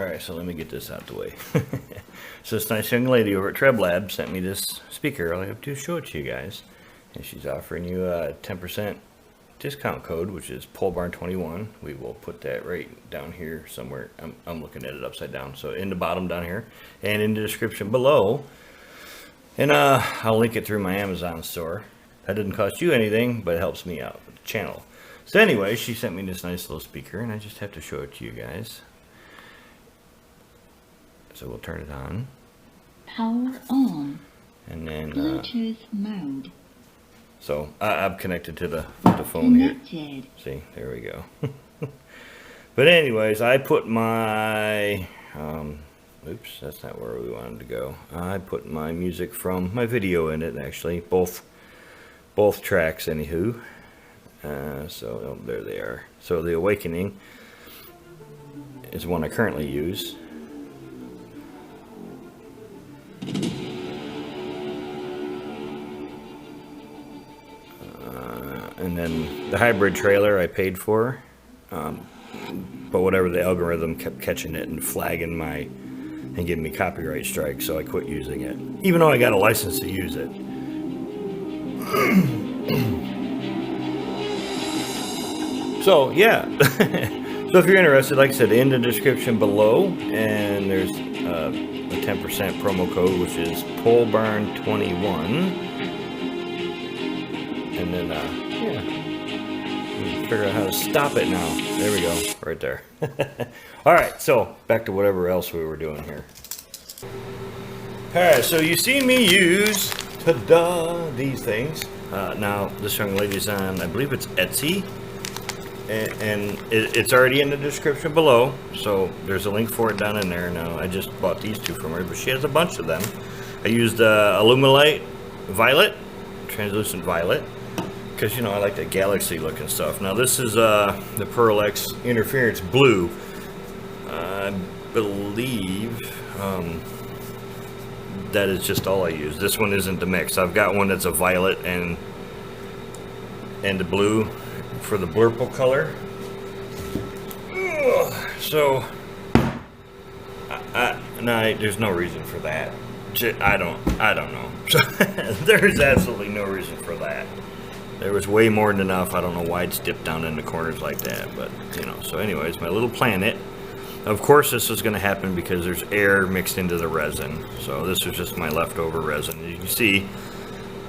Alright, so let me get this out the way. So this nice young lady over at Treb Lab sent me this speaker. All I have to do is show it to you guys. And she's offering you a 10% discount code, which is Pohl21. We will put that right down here somewhere. I'm looking at it upside down. So in the bottom down here and in the description below. And I'll link it through my Amazon store. That didn't cost you anything, but it helps me out with the channel. So anyway, she sent me this nice little speaker, and I just have to show it to you guys. So we'll turn it on. Power on. And then Bluetooth mode. So I'm connected to the phone Connected. here. See, there we go. But anyways, I put my oops, that's not where we wanted to go. I put my music from my video in it, actually, both tracks, anywho. So there they are. So the Awakening is one I currently use. And then the hybrid trailer I paid for, but whatever, the algorithm kept catching it and flagging and giving me copyright strikes, so I quit using it, even though I got a license to use it. So yeah, so if you're interested, like I said, in the description below, and there's a 10% promo code, which is Pohl21. And then, yeah, figure out how to stop it now. There we go, right there. All right, so back to whatever else we were doing here. All right, so you see me use, ta-da, these things. Now, this young lady's on, I believe it's Etsy, and it's already in the description below, so there's a link for it down in there. Now, I just bought these two from her, but she has a bunch of them. I used Illuminate Violet, translucent violet, because, you know, I like the Galaxy looking stuff. Now this is the Pearl X Interference Blue. I believe that is just all I use. This one isn't the mix. I've got one that's a violet and the blue for the blurple color. So there's no reason for that. I don't know. There's absolutely no reason for that. There was way more than enough. I don't know why it's dipped down in the corners like that, but you know. So anyways, my little planet. Of course this is going to happen because there's air mixed into the resin. So this is just my leftover resin. You can see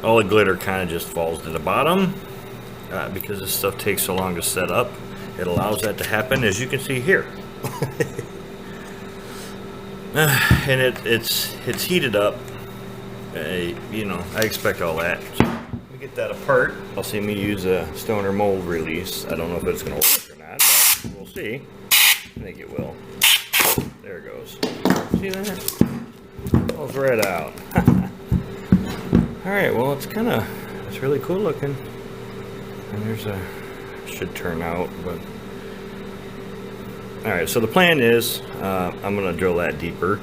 all the glitter kind of just falls to the bottom because this stuff takes so long to set up. It allows that to happen, as you can see here. And it's heated up. You know, I expect all that. So we get that apart. I'll see me use a stoner mold release. I don't know if it's going to work or not, but we'll see. I think it will. There it goes. See that? Falls right out. Alright, well, it's really cool looking. And there's should turn out, but alright, so the plan is I'm going to drill that deeper.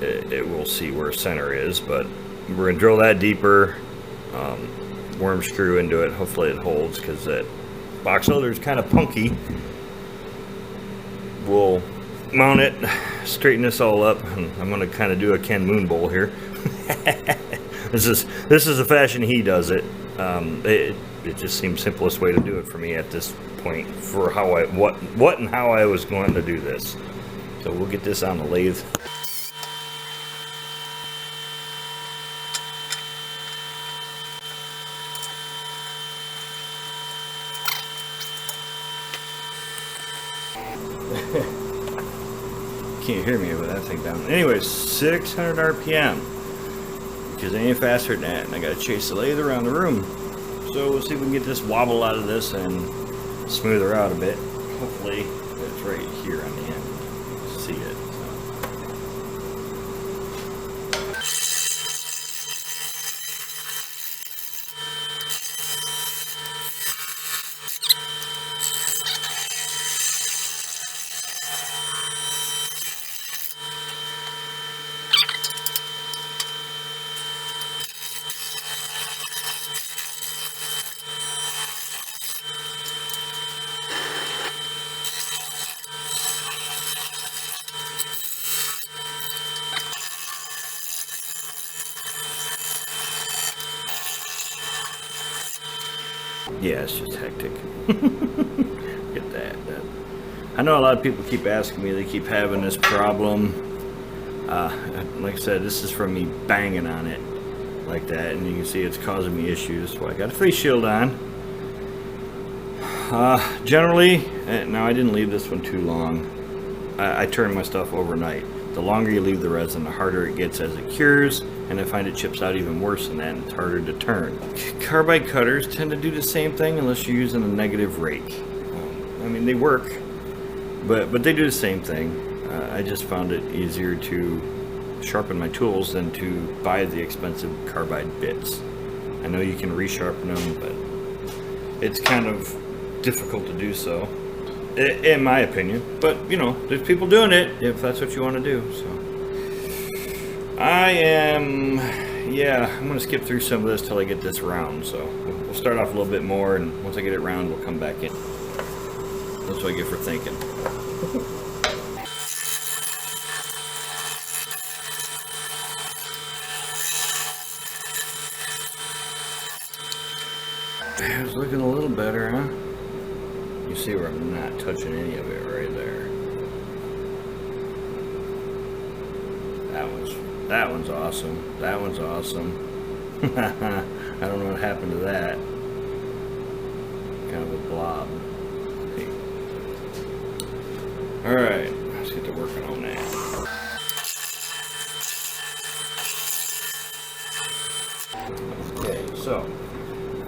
It will see where center is, but we're going to drill that deeper, worm screw into it. Hopefully it holds, because that box holder is kind of punky. We'll mount it, straighten this all up, and I'm going to kind of do a Ken Moon bowl here. This is the fashion he does it. It just seems simplest way to do it for me at this point, for how what and how I was going to do this. So we'll get this on the lathe. Can't hear me with that thing down. Anyways, 600 RPM, because it ain't faster than that, and I gotta chase the lathe around the room. So we'll see if we can get this wobble out of this and smooth her out a bit. Hopefully it's right here on the end. See it. Yeah, it's just hectic. Get that. I know a lot of people keep asking me, they keep having this problem. Like I said, this is from me banging on it like that, and you can see it's causing me issues. So I got a face shield on. Generally, now I didn't leave this one too long. I turn my stuff overnight. The longer you leave the resin, the harder it gets as it cures, and I find it chips out even worse than that, and it's harder to turn. Carbide cutters tend to do the same thing unless you're using a negative rake. I mean, they work, but they do the same thing. I just found it easier to sharpen my tools than to buy the expensive carbide bits. I know you can resharpen them, but it's kind of difficult to do so, in my opinion. But you know, there's people doing it if that's what you want to do. So I'm gonna skip through some of this till I get this round. So we'll start off a little bit more, and once I get it round, we'll come back in. That's what I get for thinking. It's looking a little better, huh? You see where I'm not touching any of it right there. That one's awesome. That one's awesome. I don't know what happened to that. Kind of a blob. Alright, let's get to working on that. Okay, so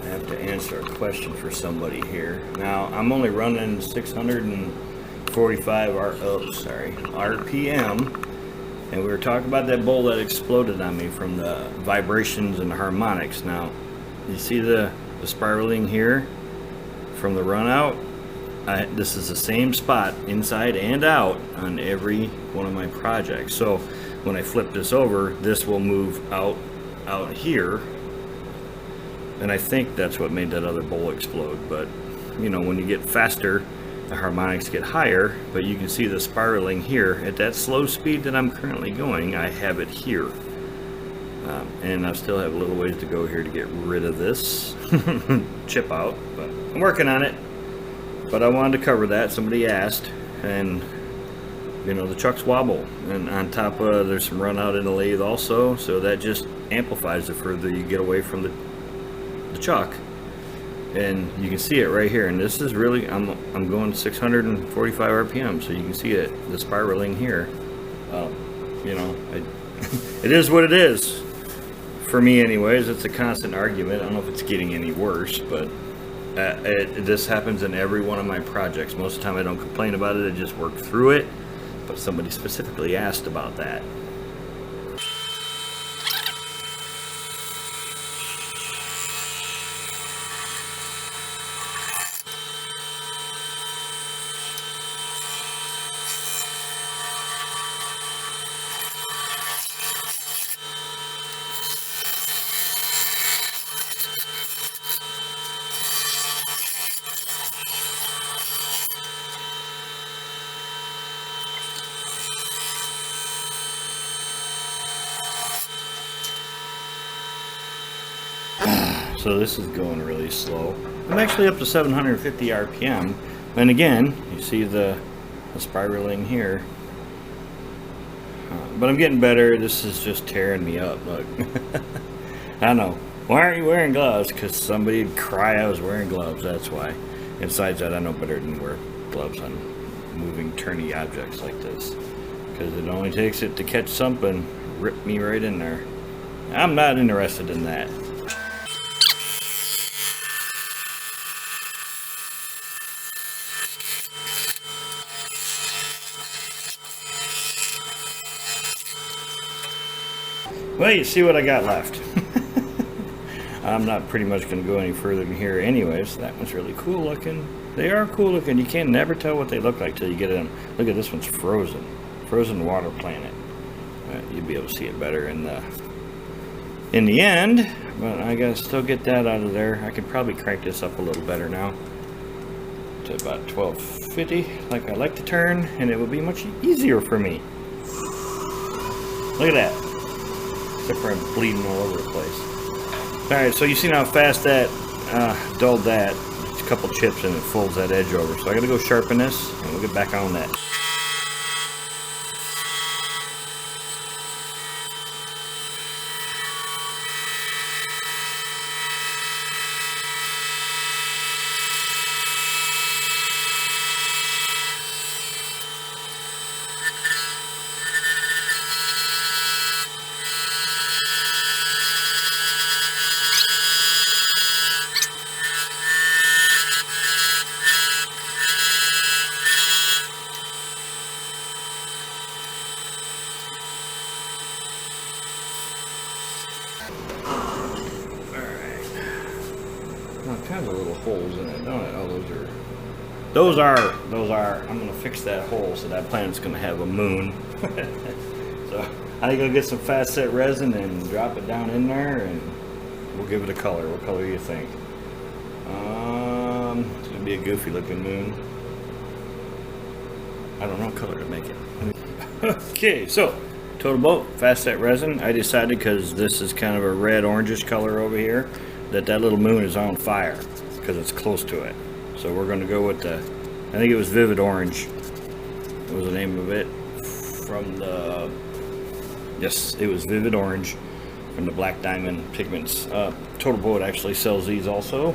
I have to answer a question for somebody here. Now, I'm only running 645 RPM, and we were talking about that bowl that exploded on me from the vibrations and the harmonics. Now, you see the spiraling here from the run out? This is the same spot inside and out on every one of my projects. So when I flip this over, this will move out here. And I think that's what made that other bowl explode. But you know, when you get faster, the harmonics get higher, but you can see the spiraling here at that slow speed that I'm currently going. I have it here, and I still have a little ways to go here to get rid of this chip out, but I'm working on it. But I wanted to cover that. Somebody asked, and you know, the chucks wobble, and on top of there's some run out in the lathe also, so that just amplifies the further you get away from the chuck. And you can see it right here, and this is really, I'm going 645 RPM, so you can see it, the spiraling here. You know, it is what it is for me anyways. It's a constant argument. I don't know if it's getting any worse, but this happens in every one of my projects. Most of the time I don't complain about it, I just work through it, but somebody specifically asked about that. So this is going really slow. I'm actually up to 750 RPM. And again, you see the spiraling here. But I'm getting better. This is just tearing me up. Look. I don't know. Why aren't you wearing gloves? Because somebody would cry I was wearing gloves. That's why. And besides that, I know better than wear gloves on moving turny objects like this. Because it only takes it to catch something, rip me right in there. I'm not interested in that. Well, you see what I got left. I'm not pretty much going to go any further than here anyways. That one's really cool looking. They are cool looking. You can't never tell what they look like till you get in. Look at this one's frozen. Frozen water planet. You'll be able to see it better in the end. But I got to still get that out of there. I could probably crank this up a little better now to about 1250 like I like to turn, and it will be much easier for me. Look at that. Except for I'm bleeding all over the place. Alright, so you see how fast that dulled that. Just a couple chips and it folds that edge over. So I gotta go sharpen this and we'll get back on that. Kind of little holes in it. Oh, those are. I'm gonna fix that hole so that planet's gonna have a moon. So I'm gonna get some fast set resin and drop it down in there, and we'll give it a color. What color do you think? It's gonna be a goofy looking moon. I don't know what color to make it. Okay, so total boat fast set resin. I decided because this is kind of a red orangish color over here, that little moon is on fire because it's close to it. So we're going to go with the, I think it was Vivid Orange. What was the name of it? From the, yes, it was Vivid Orange from the Black Diamond Pigments. Total Boat actually sells these also,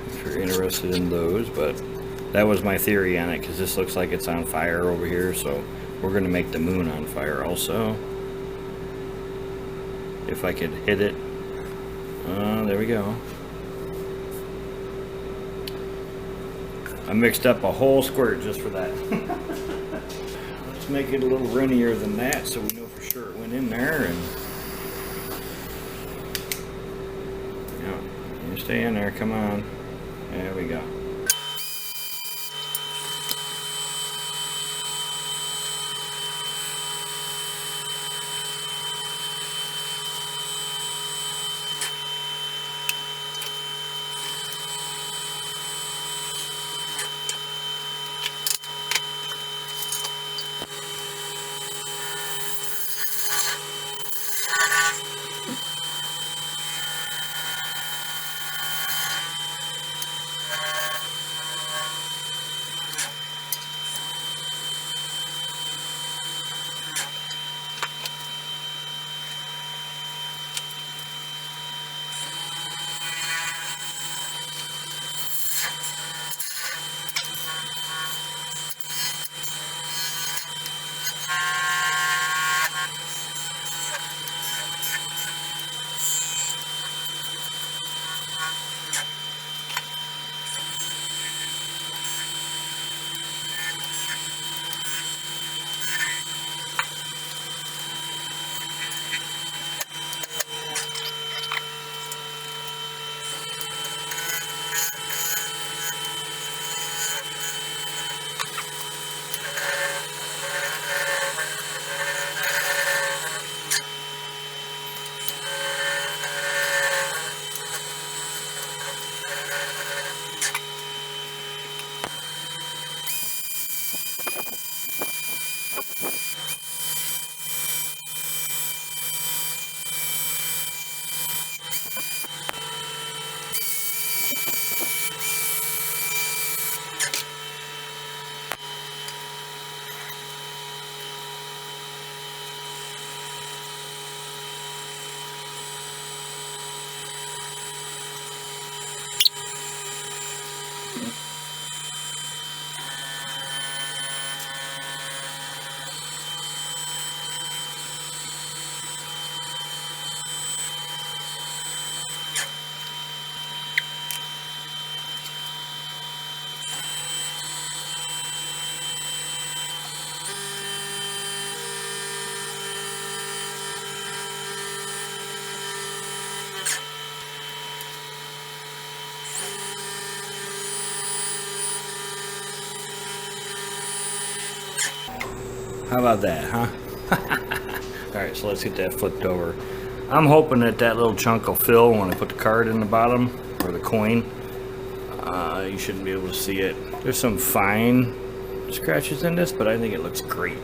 if you're interested in those. But that was my theory on it because this looks like it's on fire over here. So we're going to make the moon on fire also. If I could hit it. There we go. I mixed up a whole squirt just for that. Let's make it a little runnier than that so we know for sure it went in there. And yeah, you stay in there, come on. There we go. How about that, huh? Alright, so let's get that flipped over. I'm hoping that that little chunk will fill when I put the card in the bottom, or the coin. You shouldn't be able to see it. There's some fine scratches in this, but I think it looks great.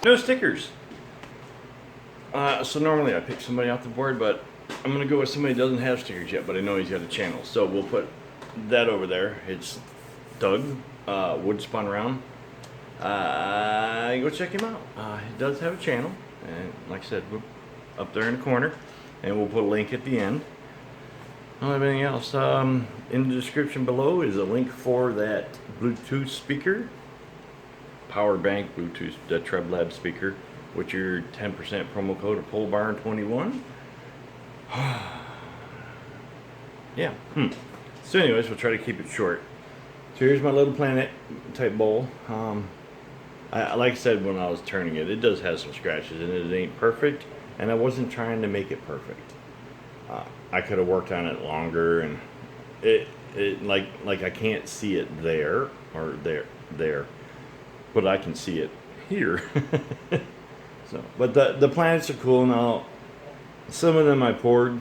No stickers. So normally I pick somebody off the board, but I'm gonna go with somebody who doesn't have stickers yet, but I know he's got a channel. So we'll put that over there. It's Doug, Wood Spun Round. Go check him out. He does have a channel, and like I said, we're up there in the corner, and we'll put a link at the end. I don't have anything else. In the description below is a link for that Bluetooth speaker, power bank Bluetooth, the Treb Lab speaker, with your 10% promo code of PohlBarn21. Yeah. So anyways, we'll try to keep it short. So here's my little planet type bowl. Like I said when I was turning it, it does have some scratches and it ain't perfect, and I wasn't trying to make it perfect. I could have worked on it longer, and it like I can't see it there or there, but I can see it here. So, but the planets are cool now. Some of them I poured.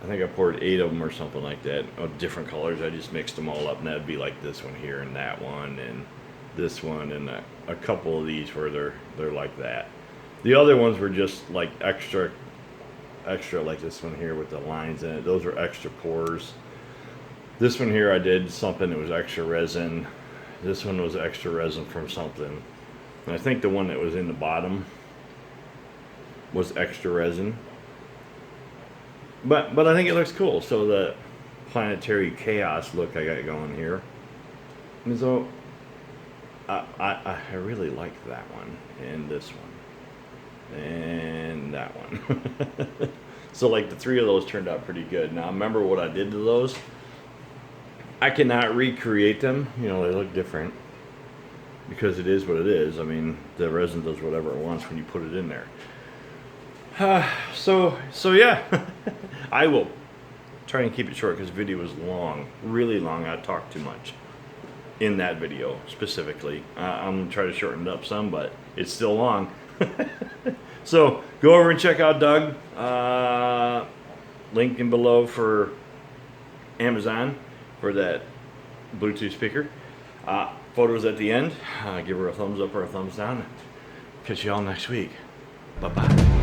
I think I poured 8 of them or something like that, of different colors. I just mixed them all up, and that'd be like this one here and that one and this one and a couple of these where they're like that. The other ones were just like extra, like this one here with the lines in it. Those are extra pours. This one here I did something that was extra resin. This one was extra resin from something. And I think the one that was in the bottom was extra resin. But I think it looks cool. So the Planetary Chaos look I got going here. And so I really like that one and this one and that one. So like the 3 of those turned out pretty good. Now remember what I did to those? I cannot recreate them. You know, they look different because it is what it is. I mean, the resin does whatever it wants when you put it in there. So yeah, I will try and keep it short because the video was long, really long. I talked too much in that video specifically. I'm gonna try to shorten it up some, but it's still long. So go over and check out Doug. Link in below for Amazon for that Bluetooth speaker. Photos at the end. Give her a thumbs up or a thumbs down. Catch you all next week. Bye bye.